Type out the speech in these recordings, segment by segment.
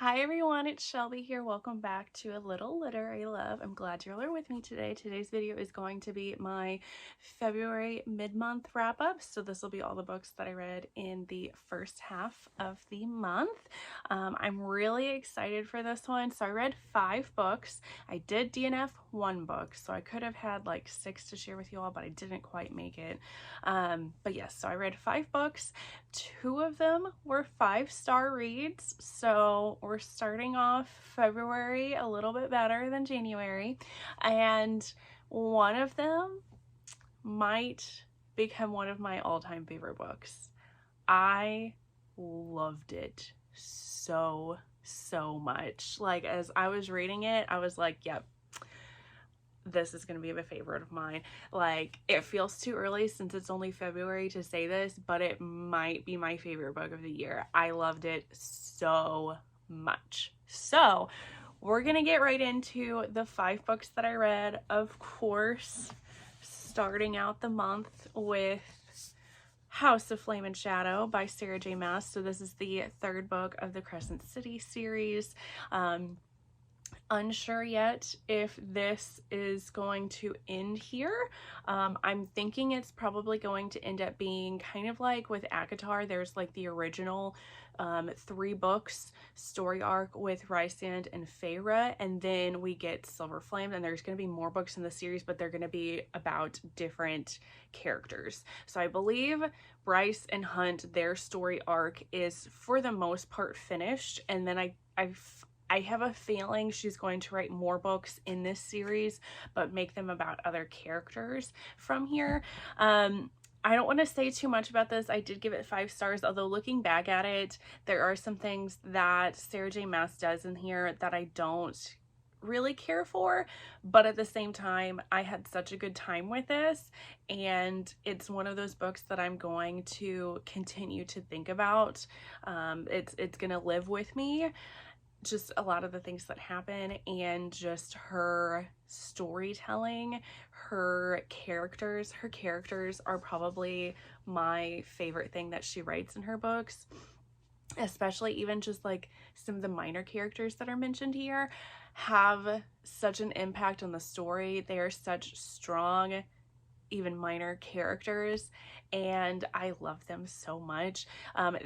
Hi everyone, it's Shelby here. Welcome back to A Little Literary Love. I'm glad you're all with me today. Today's video is going to be my February mid-month wrap-up. So this will be all the books that I read in the first half of the month. I'm really excited for this one. So I read 5 books. I did DNF 1 book, so I could have had like 6 to share with you all, but I didn't quite make it. But yes, so I read 5 books. 2 of them were 5-star reads, so we're starting off February a little bit better than January, and one of them might become one of my all-time favorite books. I loved it so much. Like, as I was reading it, I was like, yep, this is going to be a favorite of mine. Like, it feels too early since it's only February to say this, but it might be my favorite book of the year. I loved it so much. So we're gonna get right into the 5 books that I read. Of course, starting out the month with House of Flame and Shadow by Sarah J. Maas. So this is the 3rd book of the Crescent City series. Unsure yet if this is going to end here. I'm thinking it's probably going to end up being kind of like with ACOTAR. There's like the original 3 books story arc with Rysand and Feyre, and then we get Silver Flame, and there's going to be more books in the series, but they're going to be about different characters. So I believe Bryce and Hunt, their story arc is for the most part finished, and then I have a feeling she's going to write more books in this series, but make them about other characters from here. I don't want to say too much about this. I did give it 5 stars, although looking back at it, there are some things that Sarah J. Maas does in here that I don't really care for, but at the same time, I had such a good time with this, and it's one of those books that I'm going to continue to think about. It's gonna live with me. Just a lot of the things that happen, and just her storytelling, her characters are probably my favorite thing that she writes in her books, especially even just like some of the minor characters that are mentioned here have such an impact on the story. They are such strong, even minor characters, and I love them so much.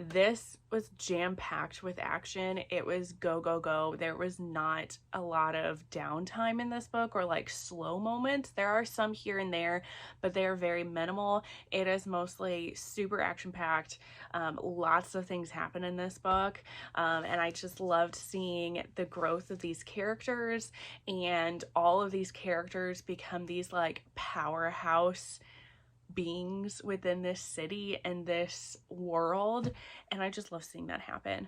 This was jam-packed with action. It was go, go, go. There was not a lot of downtime in this book or like slow moments. There are some here and there, but they are very minimal. It is mostly super action-packed. Lots of things happen in this book, and I just loved seeing the growth of these characters, and all of these characters become these like powerhouse beings within this city and this world, and I just love seeing that happen.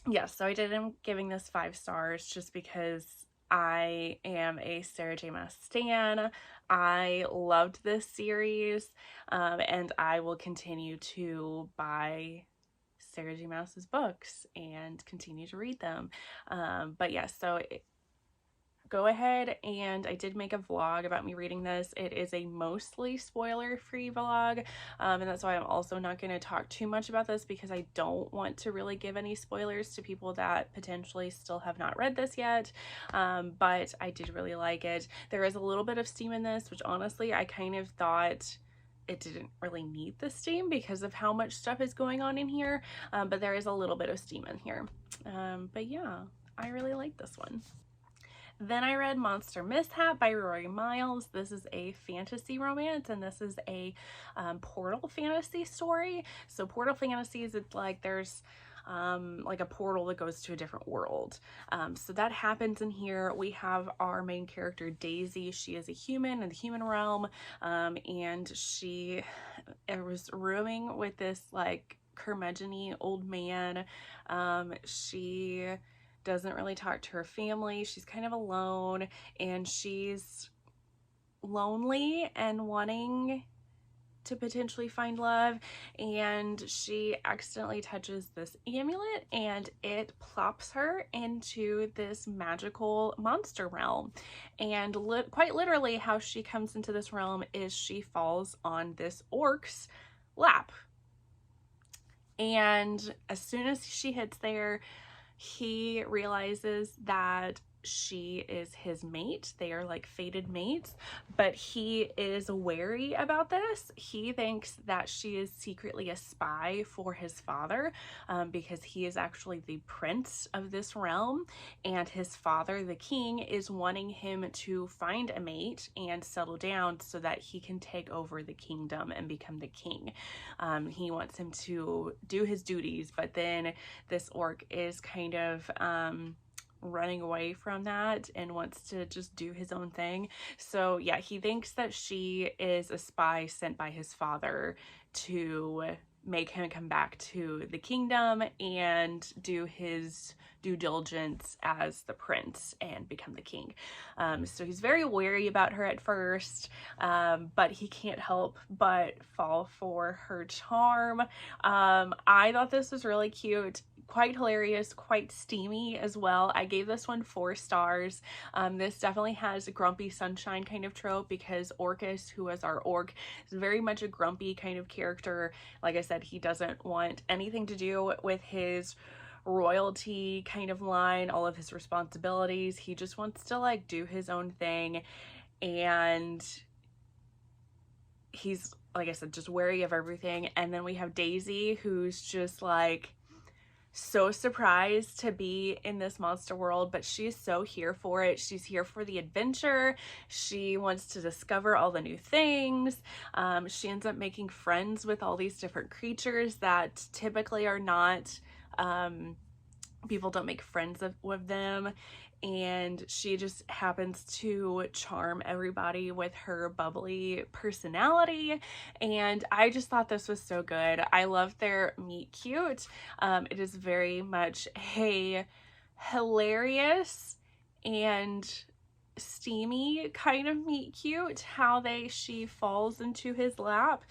Yes, so I did end up giving this 5 stars just because I am a Sarah J. Maas stan. I loved this series, and I will continue to buy Sarah J. Maas's books and continue to read them. But yes, so go ahead, and I did make a vlog about me reading this. It is a mostly spoiler-free vlog, and that's why I'm also not going to talk too much about this, because I don't want to really give any spoilers to people that potentially still have not read this yet. But I did really like it. There is a little bit of steam in this, which honestly I kind of thought it didn't really need the steam because of how much stuff is going on in here, but there is a little bit of steam in here. But yeah, I really like this one. Then I read Monster Mishap by Rory Miles. This is a fantasy romance, and this is a portal fantasy story. So portal fantasies, it's like there's like a portal that goes to a different world. So that happens in here. We have our main character, Daisy. She is a human in the human realm, and she was rooming with this like curmudgeon-y old man. She doesn't really talk to her family. She's kind of alone, and she's lonely and wanting to potentially find love, and she accidentally touches this amulet, and it plops her into this magical monster realm. And quite literally how she comes into this realm is she falls on this orc's lap. And as soon as she hits there, he realizes that she is his mate. They are like fated mates, but he is wary about this. He thinks that she is secretly a spy for his father, because he is actually the prince of this realm, and his father, the king, is wanting him to find a mate and settle down so that he can take over the kingdom and become the king. He wants him to do his duties, but then this orc is kind of running away from that and wants to just do his own thing. So yeah, he thinks that she is a spy sent by his father to make him come back to the kingdom and do his due diligence as the prince and become the king. So he's very wary about her at first, but he can't help but fall for her charm. I thought this was really cute, quite hilarious, quite steamy as well. I gave this one 4 stars. This definitely has a grumpy sunshine kind of trope, because Orcus, who is our orc, is very much a grumpy kind of character. Like I said, he doesn't want anything to do with his royalty kind of line, all of his responsibilities. He just wants to like do his own thing, and he's, like I said, just wary of everything. And then we have Daisy, who's just like so surprised to be in this monster world, but she's so here for it. She's here for the adventure. She wants to discover all the new things. She ends up making friends with all these different creatures that typically are not, people don't make friends with them. And she just happens to charm everybody with her bubbly personality. And I just thought this was so good. I love their meet cute. It is very much a hilarious and steamy kind of meet cute, how she falls into his lap.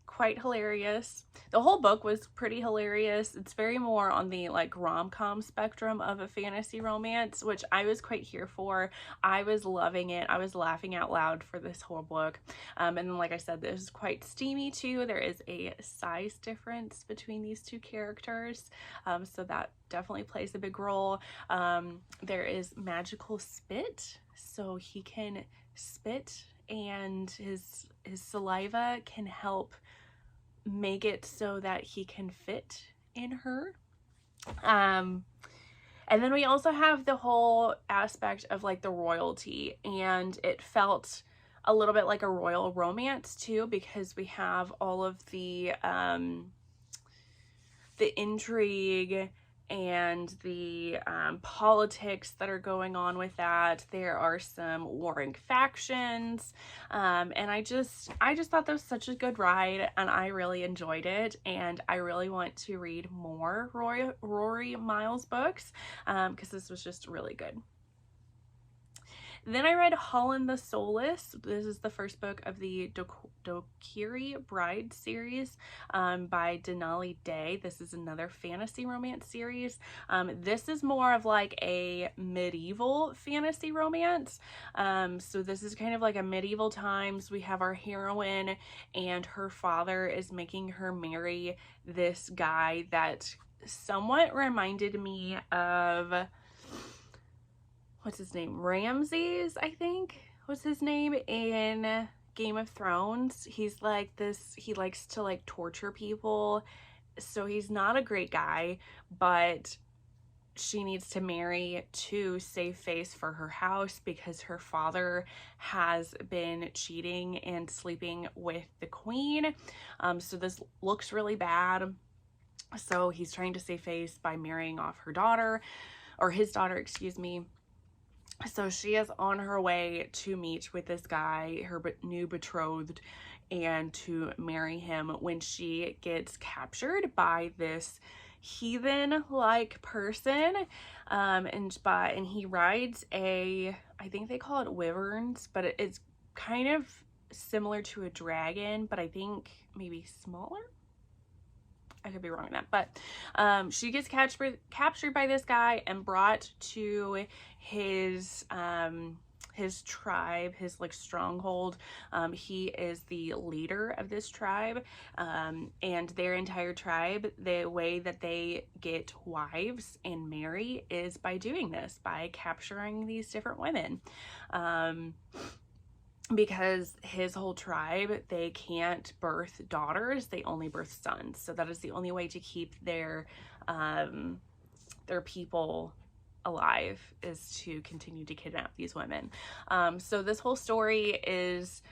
Quite hilarious. The whole book was pretty hilarious. It's very more on the like rom-com spectrum of a fantasy romance, which I was quite here for. I was loving it. I was laughing out loud for this whole book. And then, like I said, this is quite steamy too. There is a size difference between these two characters, so that definitely plays a big role. There is magical spit, so he can spit, and his saliva can help make it so that he can fit in her. And then we also have the whole aspect of like the royalty, and it felt a little bit like a royal romance too, because we have all of the intrigue and the politics that are going on with that. There are some warring factions, and I just thought that was such a good ride, and I really enjoyed it, and I really want to read more Rory Miles books, because this was just really good. Then I read Hollen the Soulless. This is the first book of the Dokiri Bride series, by Denali Day. This is another fantasy romance series. This is more of like a medieval fantasy romance. So this is kind of like a medieval times. We have our heroine, and her father is making her marry this guy that somewhat reminded me of, what's his name? Ramses, I think was his name, in Game of Thrones. He's like this, he likes to like torture people. So he's not a great guy, but she needs to marry to save face for her house, because her father has been cheating and sleeping with the queen. So this looks really bad. So he's trying to save face by marrying off her daughter, or his daughter, excuse me. So she is on her way to meet with this guy, her new betrothed, and to marry him, when she gets captured by this heathen-like person, and he rides a, I think they call it wyverns, but it's kind of similar to a dragon, but I think maybe smaller. I could be wrong on that, but she gets captured by this guy and brought to his his tribe, his like stronghold. He is the leader of this tribe, and their entire tribe, the way that they get wives and marry is by doing this, by capturing these different women. Because his whole tribe, they can't birth daughters, they only birth sons. So that is the only way to keep their people alive, is to continue to kidnap these women. So this whole story is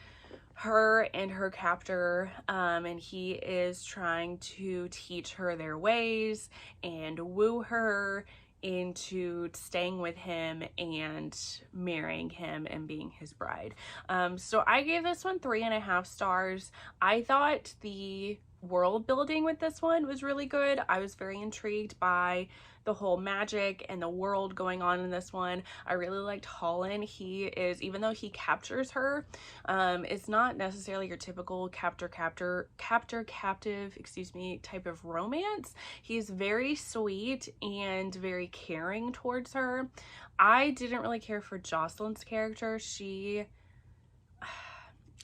her and her captor, and he is trying to teach her their ways and woo her into staying with him and marrying him and being his bride. So I gave this one 3.5 stars. I thought the world building with this one was really good. I was very intrigued by the whole magic and the world going on in this one. I really liked Hollen. He is, even though he captures her, it's not necessarily your typical captive, excuse me, type of romance. He's very sweet and very caring towards her. I didn't really care for Jocelyn's character.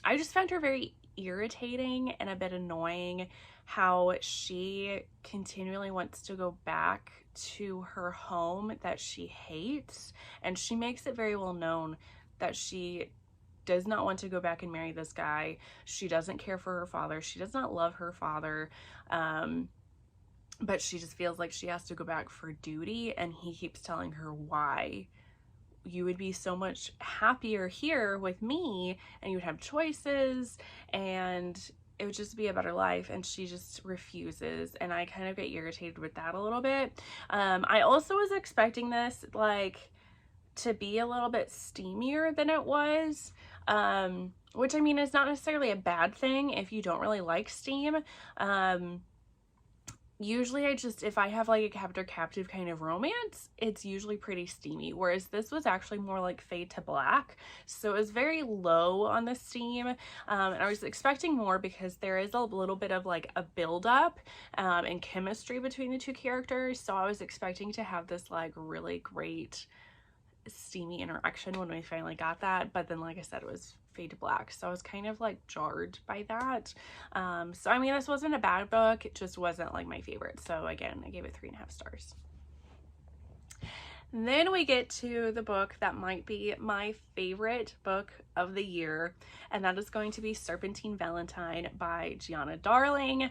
I just found her very irritating and a bit annoying, how she continually wants to go back to her home that she hates, and she makes it very well known that she does not want to go back and marry this guy. She doesn't care for her father. She does not love her father, but she just feels like she has to go back for duty, and he keeps telling her why. You would be so much happier here with me, and you would have choices, and it would just be a better life, and she just refuses, and I kind of get irritated with that a little bit. I also was expecting this like to be a little bit steamier than it was, which I mean is not necessarily a bad thing if you don't really like steam. Usually if I have like a captor-captive kind of romance, it's usually pretty steamy, whereas this was actually more like fade to black, so it was very low on the steam, and I was expecting more because there is a little bit of like a build-up and chemistry between the two characters, so I was expecting to have this like really great steamy interaction when we finally got that, but then like I said, it was fade to black, so I was kind of like jarred by that. So I mean, this wasn't a bad book, it just wasn't like my favorite, so again, I gave it 3.5 stars. Then we get to the book that might be my favorite book of the year, and that is going to be Serpentine Valentine by Giana Darling.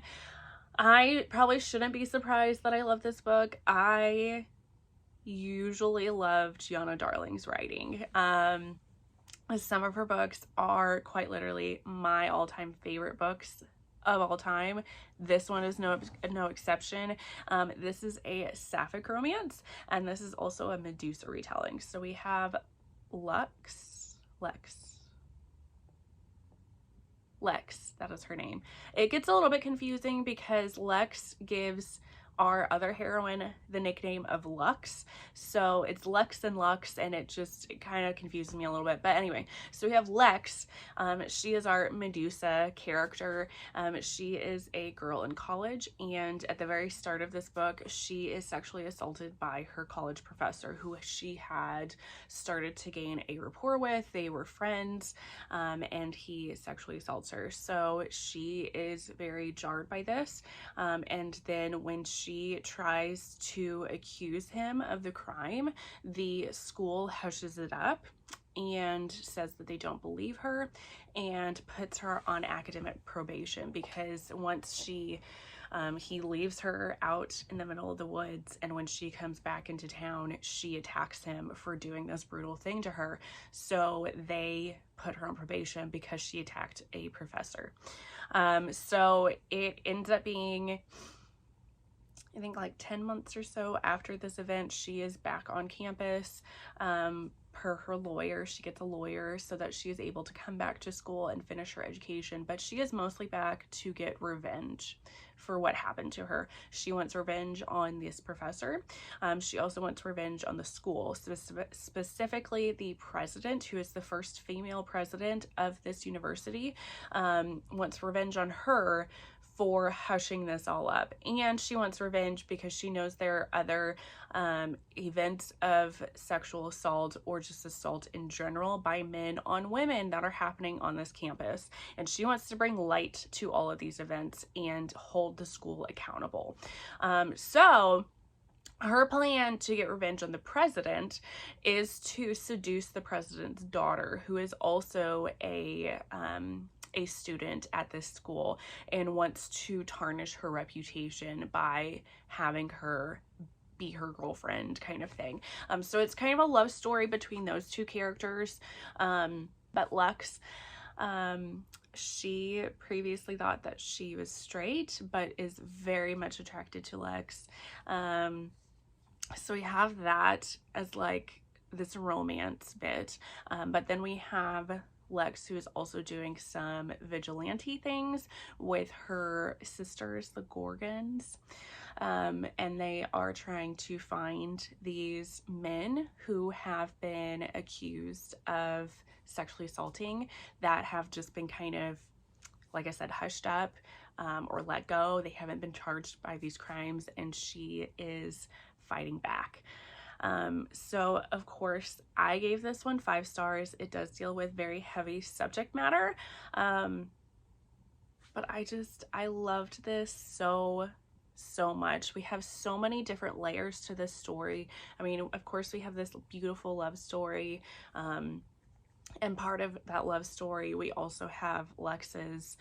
I probably shouldn't be surprised that I love this book. I usually love Giana Darling's writing. Some of her books are quite literally my all-time favorite books of all time. This one is no exception. This is a sapphic romance, and this is also a Medusa retelling. So we have Lex, that is her name. It gets a little bit confusing because Lex gives our other heroine the nickname of Lux, so it's Lex and Lux, and it kind of confuses me a little bit. But anyway, so we have Lex. She is our Medusa character. She is a girl in college, and at the very start of this book, she is sexually assaulted by her college professor, who she had started to gain a rapport with. They were friends, and he sexually assaults her, so she is very jarred by this, and then when she tries to accuse him of the crime, the school hushes it up and says that they don't believe her and puts her on academic probation, because once he leaves her out in the middle of the woods, and when she comes back into town, she attacks him for doing this brutal thing to her. So they put her on probation because she attacked a professor. So it ends up being, I think, like 10 months or so after this event, she is back on campus. Per her lawyer, she gets a lawyer so that she is able to come back to school and finish her education, but she is mostly back to get revenge for what happened to her. She wants revenge on this professor. She also wants revenge on the school, specifically the president, who is the first female president of this university, wants revenge on her for hushing this all up. And she wants revenge because she knows there are other events of sexual assault or just assault in general by men on women that are happening on this campus. And she wants to bring light to all of these events and hold the school accountable. So her plan to get revenge on the president is to seduce the president's daughter, who is also a student at this school, and wants to tarnish her reputation by having her be her girlfriend, kind of thing. So it's kind of a love story between those two characters. But Lex, she previously thought that she was straight, but is very much attracted to Lex. So we have that as like this romance bit. But then we have Lex, who is also doing some vigilante things with her sisters, the Gorgons. And they are trying to find these men who have been accused of sexually assaulting that have just been kind of, like I said, hushed up or let go. They haven't been charged by these crimes, and she is fighting back. So of course I gave this one 5 stars. It does deal with very heavy subject matter. But I loved this so much. We have so many different layers to this story. I mean, of course we have this beautiful love story. And part of that love story, we also have Lex's,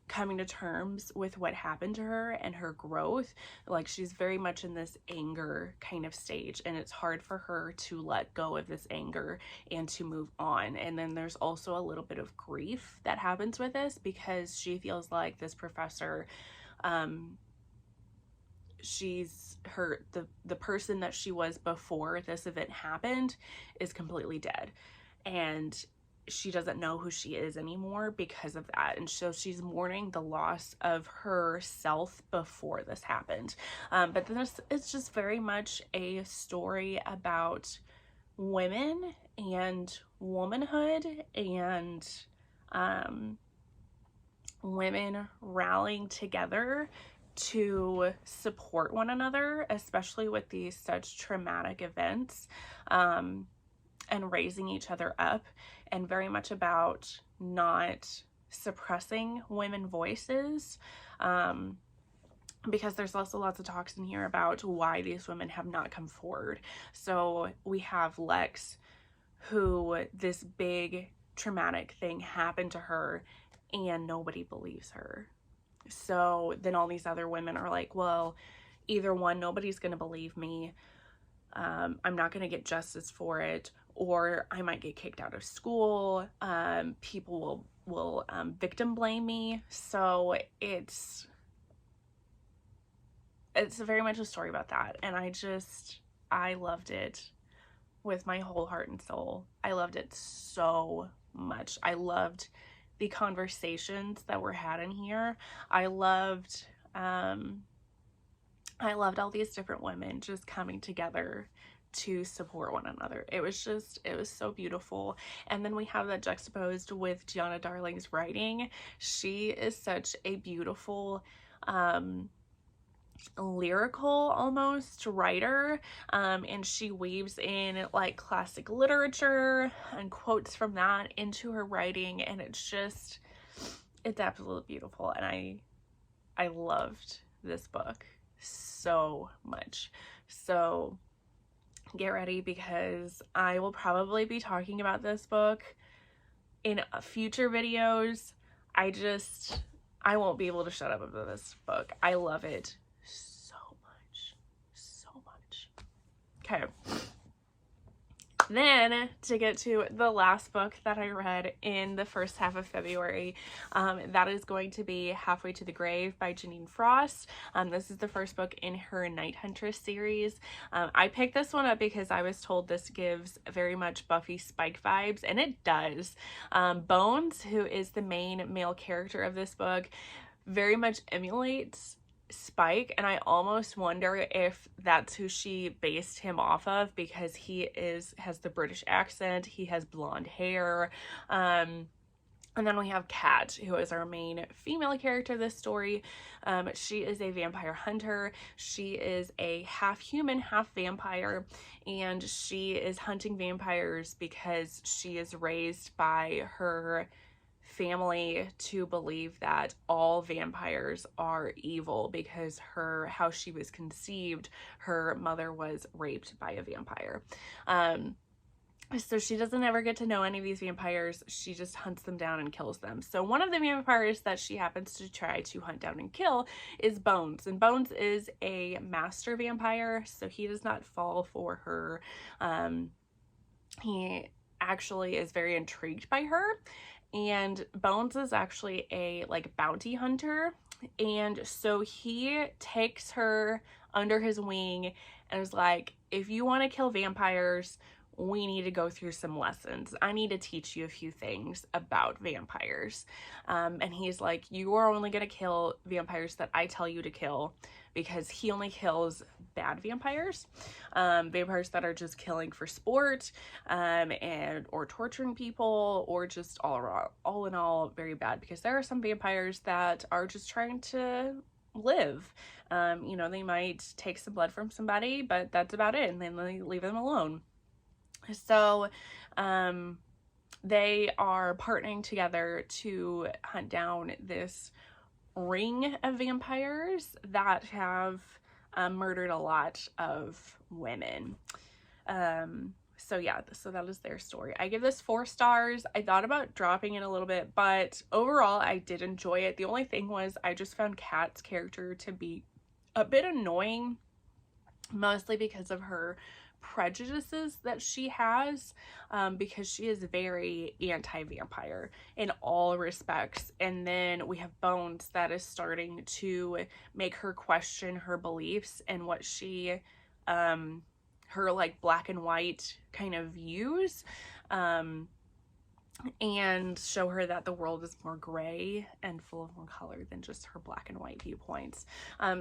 coming to terms with what happened to her and her growth. Like, she's very much in this anger kind of stage, and it's hard for her to let go of this anger and to move on. And then there's also a little bit of grief that happens with this, because she feels like this professor, the person that she was before this event happened is completely dead, and she doesn't know who she is anymore because of that. And so she's mourning the loss of herself before this happened. But then it's just very much a story about women and womanhood, and women rallying together to support one another, especially with these such traumatic events, and raising each other up, and very much about not suppressing women voices, because there's also lots of talks in here about why these women have not come forward. So we have Lex, who this big traumatic thing happened to her and nobody believes her. So then all these other women are like, well, either one, nobody's gonna believe me, I'm not gonna get justice for it, or I might get kicked out of school, people will victim blame me. So it's very much a story about that, and I loved it with my whole heart and soul. I loved it so much. I loved the conversations that were had in here. I loved all these different women just coming together to support one another. It was so beautiful. And then we have that juxtaposed with Giana Darling's writing. She is such a beautiful, lyrical almost writer, and she weaves in like classic literature and quotes from that into her writing, and it's absolutely beautiful. And I loved this book so much. So get ready, because I will probably be talking about this book in future videos. I won't be able to shut up about this book. I love it so much. Okay. Then, to get to the last book that I read in the first half of February, that is going to be Halfway to the Grave by Jeaniene Frost. This is the first book in her Night Huntress series. I picked this one up because I was told this gives very much Buffy Spike vibes, and it does. Bones, who is the main male character of this book, very much emulates Spike, and I almost wonder if that's who she based him off of, because he has the British accent, he has blonde hair, And then we have Kat, who is our main female character of this story. She is a vampire hunter. She is a half human, half vampire, and she is hunting vampires because she is raised by her family to believe that all vampires are evil because how she was conceived, her mother was raped by a vampire. So she doesn't ever get to know any of these vampires. She just hunts them down and kills them. So one of the vampires that she happens to try to hunt down and kill is Bones. And Bones is a master vampire, so he does not fall for her. He actually is very intrigued by her. And Bones is actually a like bounty hunter. And so he takes her under his wing and is like, if you want to kill vampires, we need to go through some lessons. I need to teach you a few things about vampires. And he's like, you are only going to kill vampires that I tell you to kill, because he only kills bad vampires, vampires that are just killing for sport, or torturing people, or just all in all very bad, because there are some vampires that are just trying to live. You know, they might take some blood from somebody, but that's about it, and then they leave them alone. So they are partnering together to hunt down this ring of vampires that have murdered a lot of women. So yeah, so that is their story. I give this 4 stars. I thought about dropping it a little bit, but overall I did enjoy it. The only thing was I just found Kat's character to be a bit annoying, mostly because of her prejudices that she has, because she is very anti-vampire in all respects. And then we have Bones that is starting to make her question her beliefs and what she her like black and white kind of views, and show her that the world is more gray and full of more color than just her black and white viewpoints.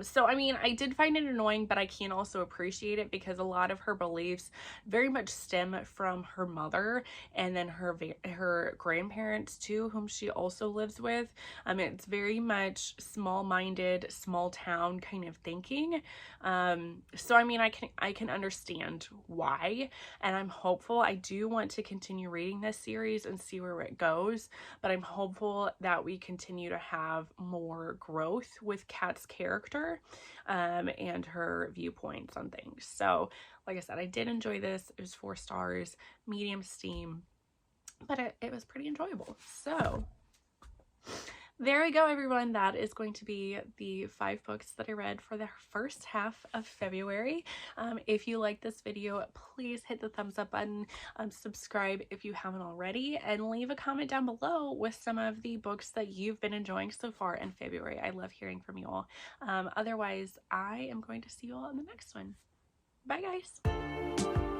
So I mean, I did find it annoying, but I can also appreciate it because a lot of her beliefs very much stem from her mother and then her grandparents too, whom she also lives with. It's very much small-minded, small town kind of thinking. So I mean, I can understand why, and I'm hopeful. I do want to continue reading this series and see where it goes, but I'm hopeful that we continue to have more growth with Kat's character, and her viewpoints on things. So like I said, I did enjoy this. It was 4 stars, medium steam, but it was pretty enjoyable. So there we go, everyone. That is going to be the 5 books that I read for the first half of February. If you like this video, please hit the thumbs up button, subscribe if you haven't already, and leave a comment down below with some of the books that you've been enjoying so far in February. I love hearing from you all. Otherwise, I am going to see you all in the next one. Bye, guys.